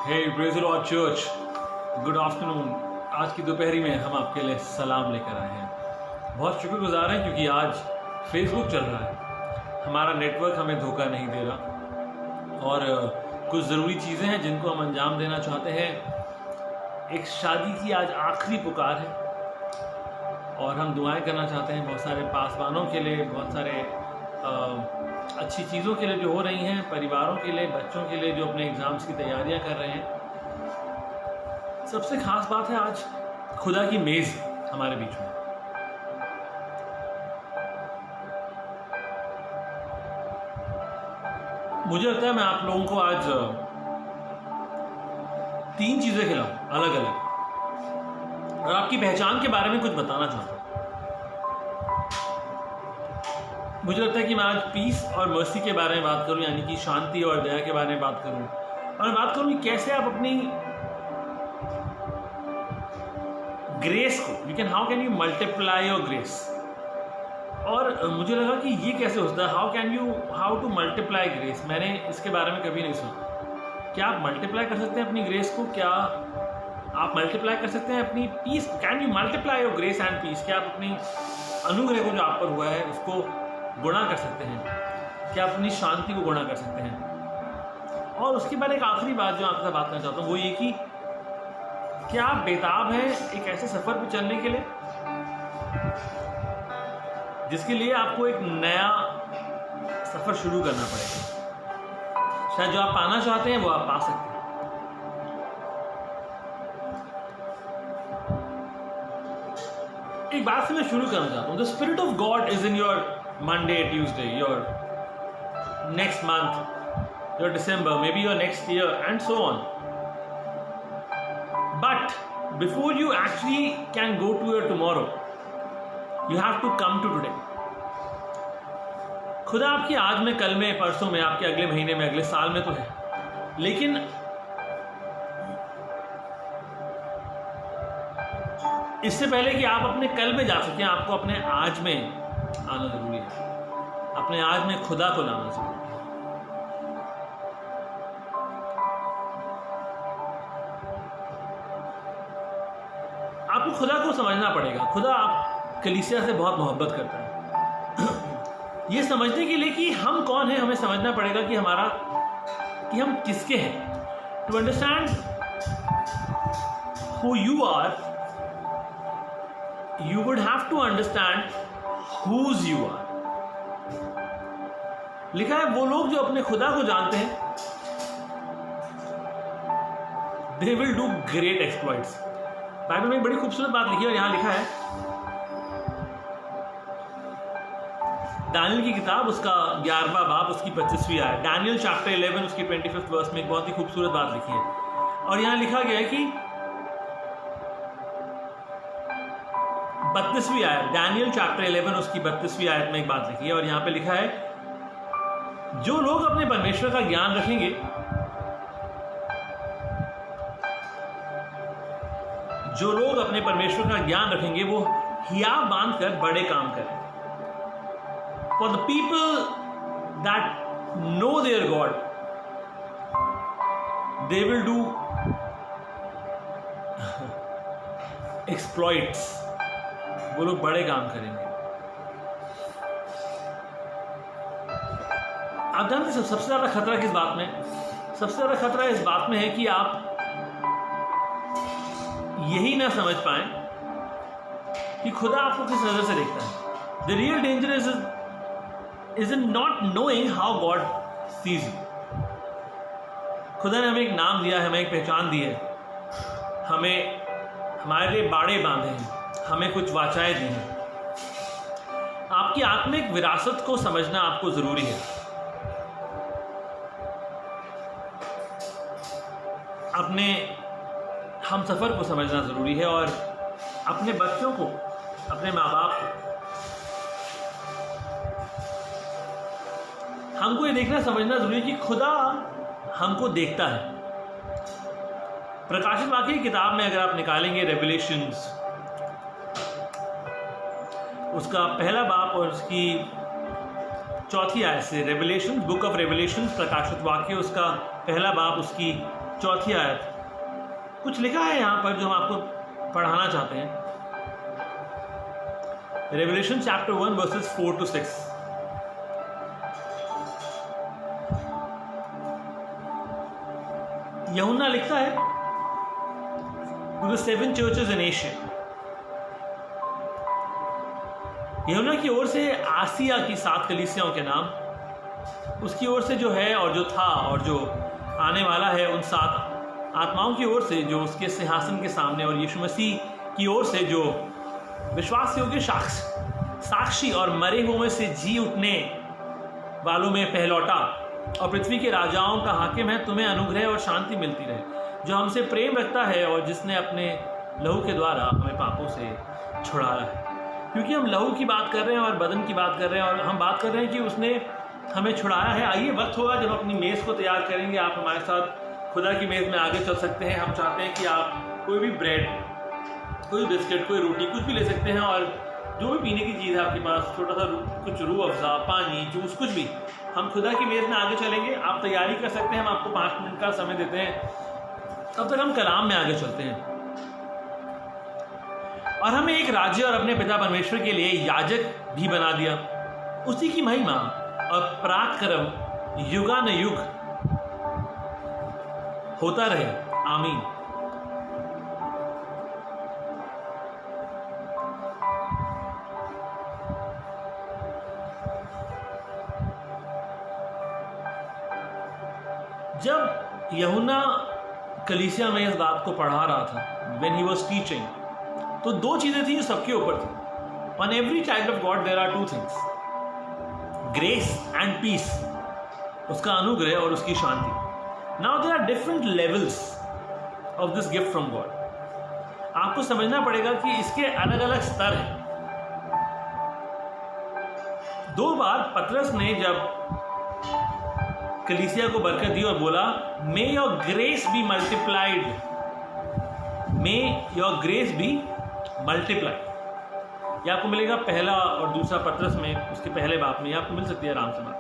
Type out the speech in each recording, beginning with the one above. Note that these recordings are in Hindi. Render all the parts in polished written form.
Hey praise the Lord church, good afternoon. आज की दोपहरी में हम आपके लिए सलाम लेकर आए हैं। बहुत शुक्रगुजार हैं क्योंकि आज फेसबुक चल रहा है, हमारा नेटवर्क हमें धोखा नहीं दे रहा और कुछ ज़रूरी चीज़ें हैं जिनको हम अंजाम देना चाहते हैं। एक शादी की आज आखिरी पुकार है और हम दुआएं करना चाहते हैं बहुत सारे पासवानों के लिए, बहुत सारे अच्छी चीज़ों के लिए जो हो रही हैं, परिवारों के लिए, बच्चों के लिए जो अपने एग्ज़ाम्स की तैयारियां कर रहे हैं। सबसे ख़ास बात है आज खुदा की मेज़ हमारे बीच में। मुझे लगता है मैं आप लोगों को आज 3 चीज़ें खिलाऊं अलग अलग और आपकी पहचान के बारे में कुछ बताना चाहता हूँ। मुझे लगता है कि मैं आज पीस और मर्सी के बारे में बात करूं, यानी कि शांति और दया के बारे में बात करूं और मैं बात करूं कि कैसे आप अपनी ग्रेस को, how can you multiply your grace. और मुझे लगा कि ये कैसे होता है, हाउ टू मल्टीप्लाई ग्रेस। मैंने इसके बारे में कभी नहीं सुना। क्या आप मल्टीप्लाई कर सकते हैं अपनी ग्रेस को? क्या आप मल्टीप्लाई कर सकते हैं अपनी peace? Can you multiply your grace and peace? क्या आप अपनी अनुग्रह को जो आप पर हुआ है उसको गुणा कर सकते हैं? क्या आप अपनी शांति को गुणा कर सकते हैं? और उसके बाद एक आखिरी बात जो आपसे बात करना चाहता हूँ वो ये कि क्या आप बेताब हैं एक ऐसे सफर पर चलने के लिए जिसके लिए आपको एक नया सफर शुरू करना पड़ेगा। शायद जो आप पाना चाहते हैं वो आप पा सकते हैं। एक बात से मैं शुरू करना चाहता हूँ। The spirit of God is in your Monday, Tuesday, your next month, your December, maybe your next year, and so on. But before you actually can go to your tomorrow, you have to come to today. खुदा आपकी आज में, कल में, परसों में, आपके अगले महीने में, अगले साल में तो है, लेकिन इससे पहले कि आप अपने कल में जा सकें, आपको अपने आज में आना जरूरी है। अपने आज में खुदा को लाना जरूरी है। आपको खुदा को समझना पड़ेगा। खुदा आप कलीसिया से बहुत मोहब्बत करता है। ये समझने के लिए कि हम कौन हैं, हमें समझना पड़ेगा कि कि हम किसके हैं। To understand who you are, you would have to understand whose you are. लिखा है वो लोग जो अपने खुदा को जानते हैं they will do great exploits. Bible में एक बड़ी खूबसूरत बात लिखी है और यहां लिखा है दानियल की किताब, उसका 11वां बाब, उसकी 25वीं आयत। दानियल चैप्टर 11 उसकी 25th वर्स में एक बहुत ही खूबसूरत बात लिखी है और यहां लिखा गया है कि 32वीं आयत, डैनियल चैप्टर 11 उसकी 32वीं आयत में एक बात लिखी है और यहां पे लिखा है जो लोग अपने परमेश्वर का ज्ञान रखेंगे, जो लोग अपने परमेश्वर का ज्ञान रखेंगे वो हियाव बांधकर बड़े काम करें। For the people that know their God they will do exploits. वो लोग बड़े काम करेंगे। आप जानते हैं सबसे ज्यादा खतरा किस बात में? सबसे ज्यादा खतरा इस बात में है कि आप यही ना समझ पाए कि खुदा आपको किस नजर से देखता है। The real danger is in not knowing how God sees you. खुदा ने हमें एक नाम दिया है, हमें एक पहचान दी है, हमें हमारे लिए बाड़े बांधे हैं, हमें कुछ वाचाएं दी हैं। आपकी आत्मिक विरासत को समझना आपको जरूरी है। अपने हम सफर को समझना जरूरी है और अपने बच्चों को, अपने माँ बाप को हमको ये देखना समझना जरूरी है कि खुदा हमको देखता है। प्रकाशित वाक्य की किताब में अगर आप निकालेंगे रेवलेशंस, उसका पहला बाब और उसकी 4थी आयत से, रेवलेशन, बुक ऑफ रेवलेशन, प्रकाशित वाक्य उसका पहला बाब उसकी 4 आयत। कुछ लिखा है यहाँ पर जो हम आपको पढ़ाना चाहते हैं। Revelation chapter 1 versus 4 to 6। यूहन्ना लिखता है to the 7 churches in Asia। यूहन्ना की ओर से आसिया की 7 कलीसियाओं के नाम, उसकी ओर से जो है और जो था और जो आने वाला है उन 7 आत्माओं की ओर से जो उसके सिंहासन के सामने, और यीशु मसीह की ओर से जो विश्वास योग्य साक्षी और मरे हुए में से जी उठने वालों में पहलौटा और पृथ्वी के राजाओं का हाकिम है, तुम्हें अनुग्रह और शांति मिलती रहे, जो हमसे प्रेम रखता है और जिसने अपने लहू के द्वारा हमें पापों से छुड़ाया है। क्योंकि हम लहू की बात कर रहे हैं और बदन की बात कर रहे हैं और हम बात कर रहे हैं कि उसने हमें छुड़ाया है। आइए वक्त होगा जब अपनी मेज़ को तैयार करेंगे, आप हमारे साथ खुदा की मेज़ में आगे चल सकते हैं। हम चाहते हैं कि आप कोई भी ब्रेड, कोई बिस्किट, कोई रोटी, कुछ भी ले सकते हैं, और जो भी पीने की चीज़ है आपके पास, छोटा सा कुछ रूह अफ़ज़ा, पानी, जूस, कुछ भी, हम खुदा की मेज़ में आगे चलेंगे। आप तैयारी कर सकते हैं, हम आपको 5 मिनट का समय देते हैं, तब तक हम कलाम में आगे चलते हैं। और हमें एक राज्य और अपने पिता परमेश्वर के लिए याजक भी बना दिया। उसी की महिमा और पराक्रम युगानुयुग होता रहे, आमीन। जब यूहन्ना कलीसिया में इस बात को पढ़ा रहा था, when he was teaching, तो 2 चीजें थी जो सबके ऊपर थी। On every child of God there are 2 things, grace and peace, उसका अनुग्रह और उसकी शांति। Now there are different levels of this gift from God। आपको समझना पड़ेगा कि इसके अलग अलग स्तर हैं। 2 बार पतरस ने जब कलीसिया को बरकत दी और बोला, may your grace be multiplied, may your grace be multiplied, ये आपको मिलेगा पहला और दूसरा पतरस में, उसके पहले बाप में, आपको मिल सकती है आराम से बात।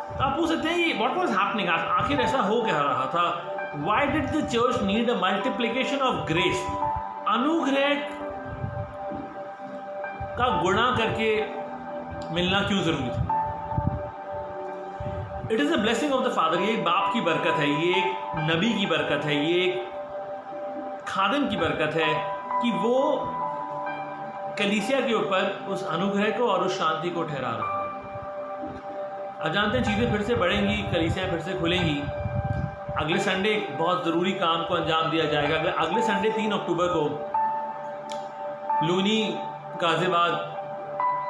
तो आप पूछ सकते हैं व्हाट वाज हैपनिंग, आखिर ऐसा हो क्या रहा था? Why did the church need a multiplication of grace? अनुग्रह का गुणा करके मिलना क्यों जरूरी था? It is a blessing of the father. ये एक बाप की बरकत है, ये एक नबी की बरकत है, ये एक खादिम की बरकत है कि वो कलीसिया के ऊपर उस अनुग्रह को और उस शांति को ठहरा रहा है। अब जानते हैं चीज़ें फिर से बढ़ेंगी, कलीसिया फिर से खुलेंगी। अगले संडे एक बहुत ज़रूरी काम को अंजाम दिया जाएगा। अगले संडे 3 अक्टूबर को लूनी गाजियाबाद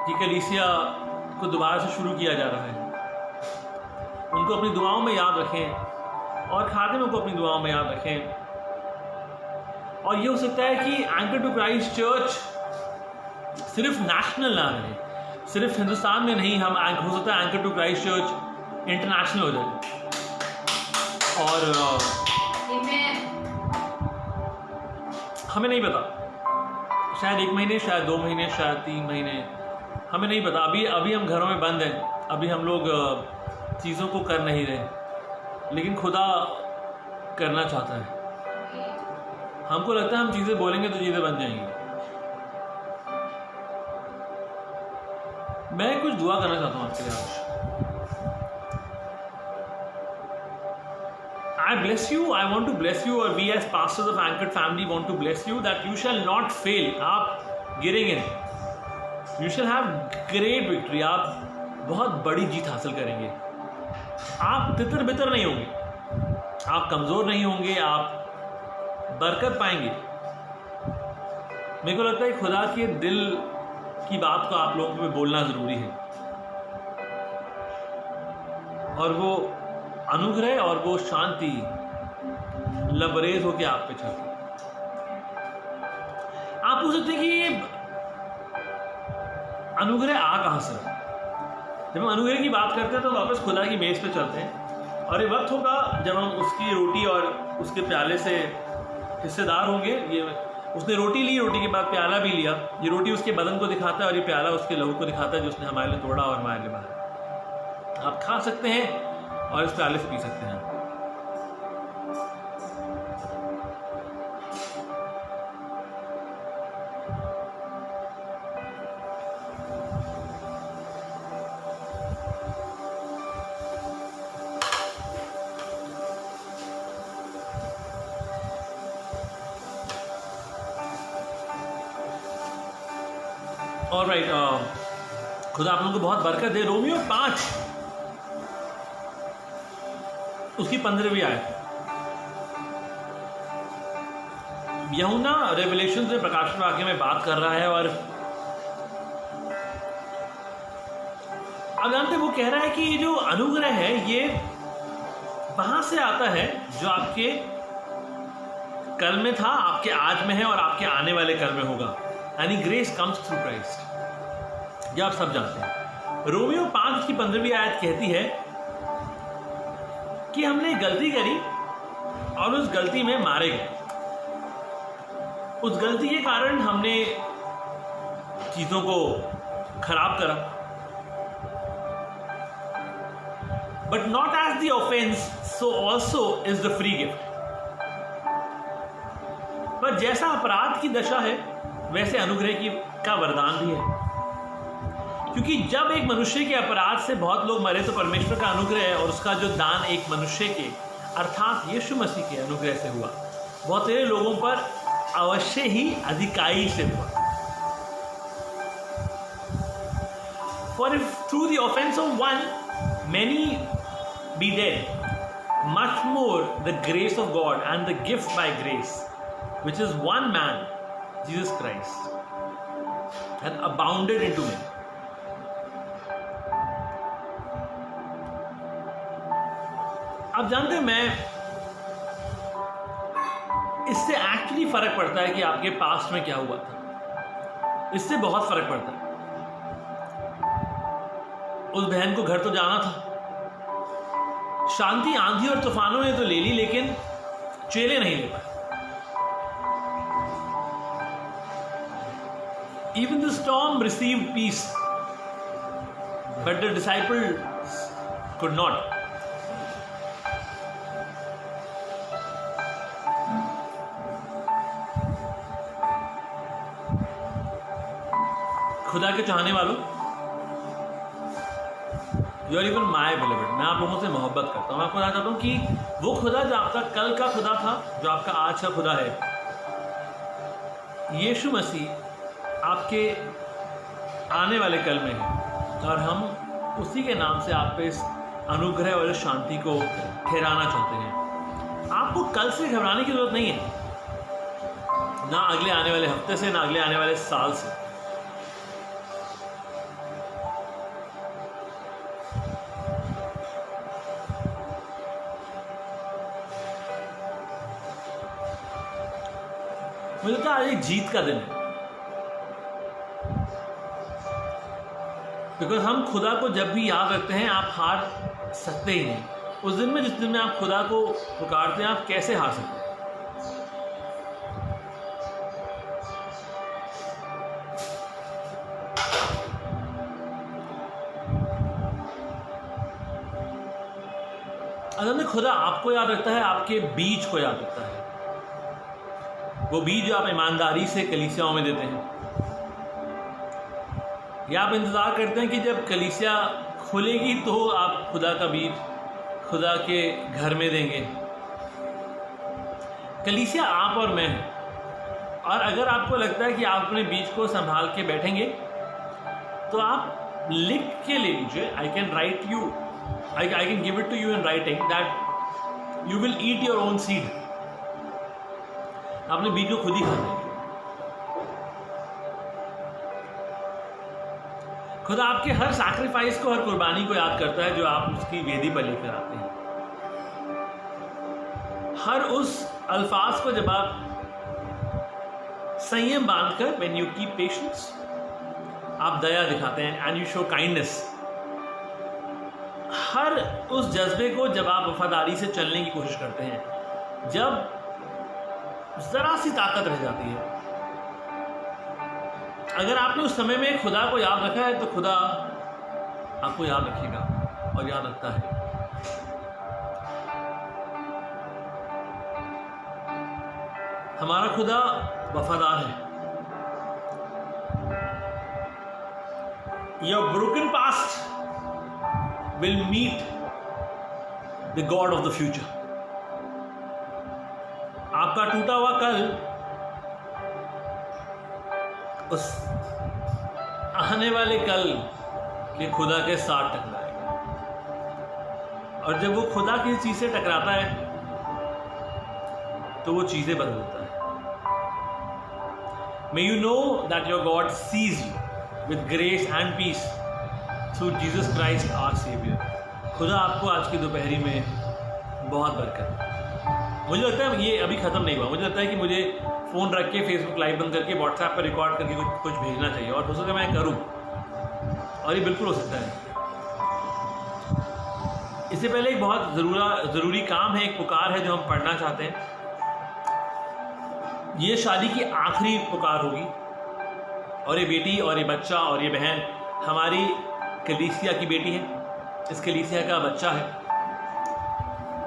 की कलीसिया को दोबारा से शुरू किया जा रहा है। उनको अपनी दुआओं में याद रखें और खादिमों को अपनी दुआओं में याद रखें। और ये हो सकता है कि एंकर टू क्राइस्ट चर्च सिर्फ नेशनल ना रहे, सिर्फ हिंदुस्तान में नहीं, हम हो सकता है anchor to Christ Church International हो जाए। और हमें नहीं पता, शायद 1 महीने, शायद 2 महीने, शायद 3 महीने, हमें नहीं पता। अभी हम घरों में बंद हैं, अभी हम लोग चीज़ों को कर नहीं रहे, लेकिन खुदा करना चाहता है। हमको लगता है हम चीज़ें बोलेंगे तो चीज़ें बन जाएंगी। मैं कुछ दुआ करना चाहता हूँ आपके लिए आज। I bless you, I want to bless you, और we as pastors of Anchored Family want to bless you that you shall not fail. आप गिरेंगे नहीं, you shall have great victory. आप बहुत बड़ी जीत हासिल करेंगे। आप तितर बितर नहीं होंगे, आप कमज़ोर नहीं होंगे, आप बरकत पाएंगे। मेरे को लगता है खुदा के दिल की बात को आप लोगों को बोलना ज़रूरी है, और वो अनुग्रह और वो शांति लबरेज होके आप पे चलती। आप पूछ सकते हैं कि ये अनुग्रह आ कहां से? जब हम अनुग्रह की बात करते हैं तो वापस खुदा की मेज पे चलते हैं, और ये वक्त होगा जब हम उसकी रोटी और उसके प्याले से हिस्सेदार होंगे। ये उसने रोटी ली, रोटी के बाद प्याला भी लिया। ये रोटी उसके बदन को दिखाता है और ये प्याला उसके लहू को दिखाता है जो उसने हमारे लिए तोड़ा और हमारे लिए बहाया। आप खा सकते हैं और इस प्याले से पी सकते हैं। ऑलराइट, खुदा आप लोगों को बहुत बरकत दे। रोमियो 5 उसकी 15वीं आयत। यूहन्ना रेवलेशन से प्रकाशन वाक्य में बात कर रहा है, और अब जानते वो कह रहा है कि ये जो अनुग्रह है ये वहां से आता है जो आपके कल में था, आपके आज में है और आपके आने वाले कल में होगा। यानी ग्रेस कम्स थ्रू क्राइस्ट, ये आप सब जानते हैं। रोमियो 5 की 15वीं आयत कहती है कि हमने गलती करी और उस गलती में मारे गए। उस गलती के कारण हमने चीजों को खराब करा, but not as the offence so also is the free gift. पर जैसा अपराध की दशा है वैसे अनुग्रह का वरदान भी है। क्योंकि जब एक मनुष्य के अपराध से बहुत लोग मरे तो परमेश्वर का अनुग्रह और उसका जो दान एक मनुष्य के अर्थात यीशु मसीह के अनुग्रह से हुआ, बहुत सारे लोगों पर अवश्य ही अधिकाई से हुआ। For if through the offense of one many be dead, much more the grace of God and the gift by grace, which is one man, Jesus Christ, hath abounded into men. आप जानते हैं, मैं इससे एक्चुअली फर्क पड़ता है कि आपके पास्ट में क्या हुआ था। इससे बहुत फर्क पड़ता है। उस बहन को घर तो जाना था, शांति आंधी और तूफानों ने तो ले ली, लेकिन चेले नहीं ले पाए। Even the storm received peace, but the disciples could not. खुदा के चाहने वालों, you are even my beloved, मैं आप लोगों से मोहब्बत करता हूं। मैं आपको बताता हूं कि वो खुदा जो आपका कल का खुदा था, जो आपका आज का खुदा है, यीशु मसीह आपके आने वाले कल में है, और हम उसी के नाम से आप पे इस अनुग्रह और इस शांति को ठहराना चाहते हैं। आपको कल से घबराने की जरूरत नहीं है, ना अगले आने वाले हफ्ते से, ना अगले आने वाले साल से। मुझे लगता है आज एक जीत का दिन है, बिकॉज हम खुदा को जब भी याद रखते हैं आप हार सकते ही नहीं। उस दिन में, जिस दिन में आप खुदा को पुकारते हैं, आप कैसे हार सकते हैं? अगर खुदा आपको याद रखता है, आपके बीज को याद रखता है, वो बीज जो आप ईमानदारी से कलीसियाओं में देते हैं, या आप इंतज़ार करते हैं कि जब कलीसिया खुलेगी तो आप खुदा का बीज खुदा के घर में देंगे। कलीसिया आप और मैं हैं, और अगर आपको लगता है कि आप अपने बीज को संभाल के बैठेंगे तो आप लिख के ले लीजिए। I can write you, I can give it to you in writing that you will eat your own seed. आपने बीज को खुद ही खाना है। खुदा आपके हर सैक्रिफाइस को, हर कुर्बानी को याद करता है जो आप उसकी वेदी पर लेकर आते हैं। हर उस अल्फाज को जब आप संयम बांधकर, व्हेन यू कीप पेशेंस, आप दया दिखाते हैं, एंड यू शो काइंडनेस। हर उस जज्बे को जब आप वफादारी से चलने की कोशिश करते हैं, जब जरा सी ताकत रह जाती है। अगर आपने उस समय में खुदा को याद रखा है तो खुदा आपको याद रखेगा और याद रखता है। हमारा खुदा वफादार है। Your broken past will meet the God of the future. आपका टूटा हुआ कल उस आने वाले कल के खुदा के साथ टकराएगा। और जब वो खुदा किसी चीज से टकराता है तो वो चीजें बदलता है। May you know that your God sees you with grace and peace through Jesus Christ our Savior। खुदा आपको आज की दोपहरी में बहुत बरकत। मुझे लगता है ये अभी ख़त्म नहीं हुआ। मुझे लगता है कि मुझे फ़ोन रख के फेसबुक लाइव बंद करके व्हाट्सएप पर रिकॉर्ड करके कुछ भेजना चाहिए, और हो सकता है मैं करूँ, और ये बिल्कुल हो सकता है। इससे पहले एक बहुत ज़रूरी काम है, एक पुकार है जो हम पढ़ना चाहते हैं। ये शादी की आखिरी पुकार होगी, और ये बेटी और ये बच्चा और ये बहन हमारी कलीसिया की बेटी है, इस कलीसिया का बच्चा है,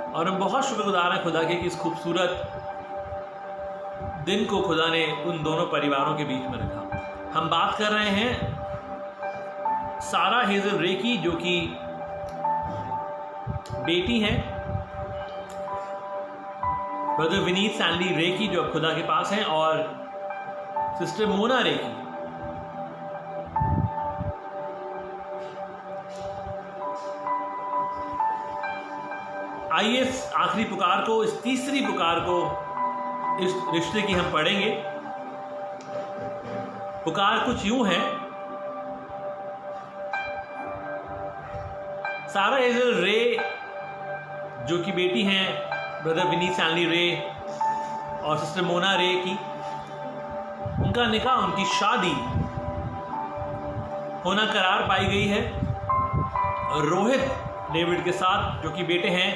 और हम बहुत शुक्रगुजार हैं खुदा के कि इस खूबसूरत दिन को खुदा ने उन दोनों परिवारों के बीच में रखा। हम बात कर रहे हैं सारा हेजल रे की, जो कि बेटी हैं ब्रदर विनीत सैंडी रे की, जो अब खुदा के पास हैं, और सिस्टर मोना रे की। आइए इस आखिरी पुकार को, इस तीसरी पुकार को, इस रिश्ते की हम पढ़ेंगे। पुकार कुछ यूं है। सारा हेजल रे जो कि बेटी हैं ब्रदर विनीत सैंडी रे और सिस्टर मोना रे की, उनका निकाह, उनकी शादी होना करार पाई गई है और रोहित डेविड के साथ, जो कि बेटे हैं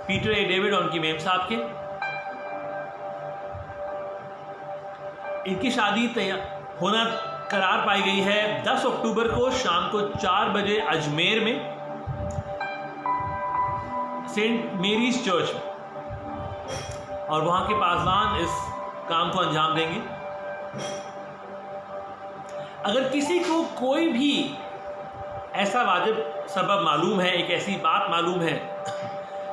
पीटर ए डेविड और उनकी मेम साहब के। इनकी शादी होना करार पाई गई है 10 अक्टूबर को शाम को 4 बजे अजमेर में सेंट मेरीज चर्च में, और वहां के पासवान इस काम को अंजाम देंगे। अगर किसी को कोई भी ऐसा वाजिब सबब मालूम है, एक ऐसी बात मालूम है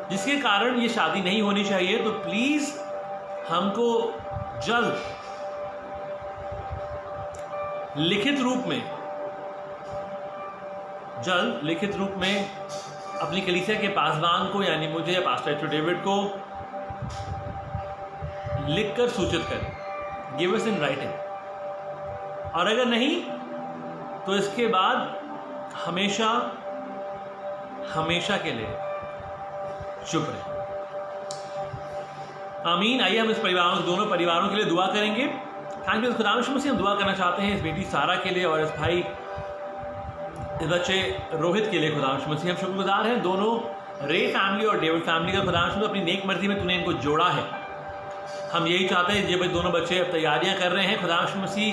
जिसके कारण ये शादी नहीं होनी चाहिए, तो प्लीज हमको जल्द लिखित रूप में अपनी कलीसिया के पासवान को, यानी मुझे या पास्टर डेविड को लिखकर सूचित करें, गिव अस इन राइटिंग। और अगर नहीं तो इसके बाद हमेशा के लिए चुप रहे। आमीन। आइए हम इस दोनों परिवारों के लिए दुआ करेंगे। थैंक यू खुदा मसीह, हम दुआ करना चाहते हैं इस बेटी सारा के लिए और इस भाई, इस बच्चे रोहित के लिए। खुदा मसीह हम शुक्रगुजार हैं दोनों रे फैमिली और डेविड फैमिली का। खुदा मसीह अपनी नेक मर्जी में तूने इनको जोड़ा है। हम यही चाहते हैं, ये दोनों बच्चे अब तैयारियां कर रहे हैं। खुदा मसीह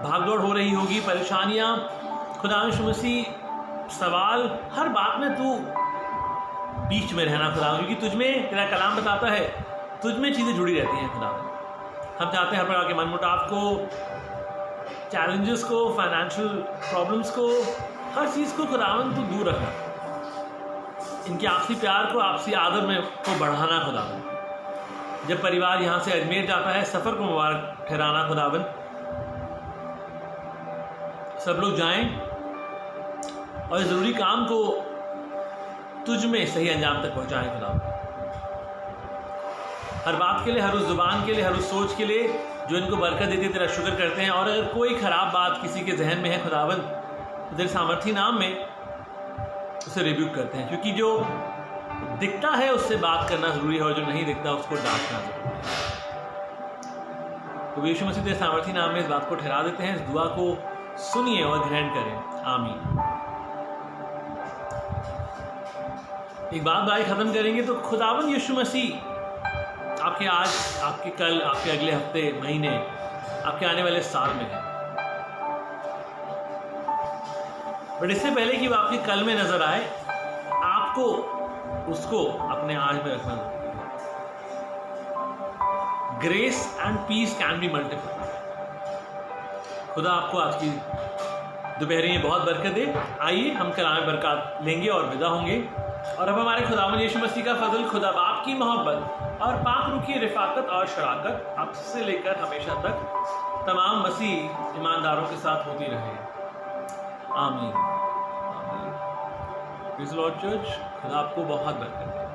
भागदौड़ हो रही होगी, परेशानियां, खुदा मसीह सवाल, हर बात में तू बीच में रहना खुदा, क्योंकि तुझमें तेरा कलाम बताता है तुझमें चीज़ें जुड़ी रहती हैं खुदा। हम चाहते हैं हर प्रकार के मनमुटाव को, चैलेंजेस को, फाइनेंशियल प्रॉब्लम्स को, हर चीज़ को खुदावन तू दूर रखना। इनके आपसी प्यार को, आपसी आदर में को बढ़ाना खुदावन। जब परिवार यहाँ से अजमेर जाता है, सफ़र को मुबारक ठहराना खुदावन। सब लोग जाएं और ज़रूरी काम को तुझ में सही अंजाम तक पहुँचाएं खुदावन। हर बात के लिए, हर उस जुबान के लिए, हर उस सोच के लिए जो इनको बरकत देती है, तेरा शुक्र करते हैं। और अगर कोई ख़राब बात किसी के जहन में है खुदावन, तो तेरे सामर्थी नाम में उसे रिब्यूक करते हैं, क्योंकि जो दिखता है उससे बात करना ज़रूरी है और जो नहीं दिखता उसको डांटना ज़रूरी है। तो यीशु मसीह तेरे सामर्थी नाम में इस बात को ठहरा देते हैं। इस दुआ को सुनिए और ग्रहण करें। आमीन। एक बात भाई ख़त्म करेंगे तो खुदावन यीशु मसीह आपके आज, आपके कल, आपके अगले हफ्ते, महीने, आपके आने वाले साल में है। बट इससे पहले कि वो आपके कल में नजर आए, आपको उसको अपने आज में रखना जरूरी है। Grace and piece can be multiple. खुदा आपको आज की दोपहरी में बहुत बरकत दे। आइए हम कलाम बरकत लेंगे और विदा होंगे। और अब हमारे खुदावंद यीशु मसीह का फजल, खुदा बाप की मोहब्बत और पाक रूह की रिफाकत और शराकत आपसे लेकर हमेशा तक तमाम मसीह ईमानदारों के साथ होती रहे। आमीन। Praise the Lord church. खुदा आपको बहुत बरकत दे।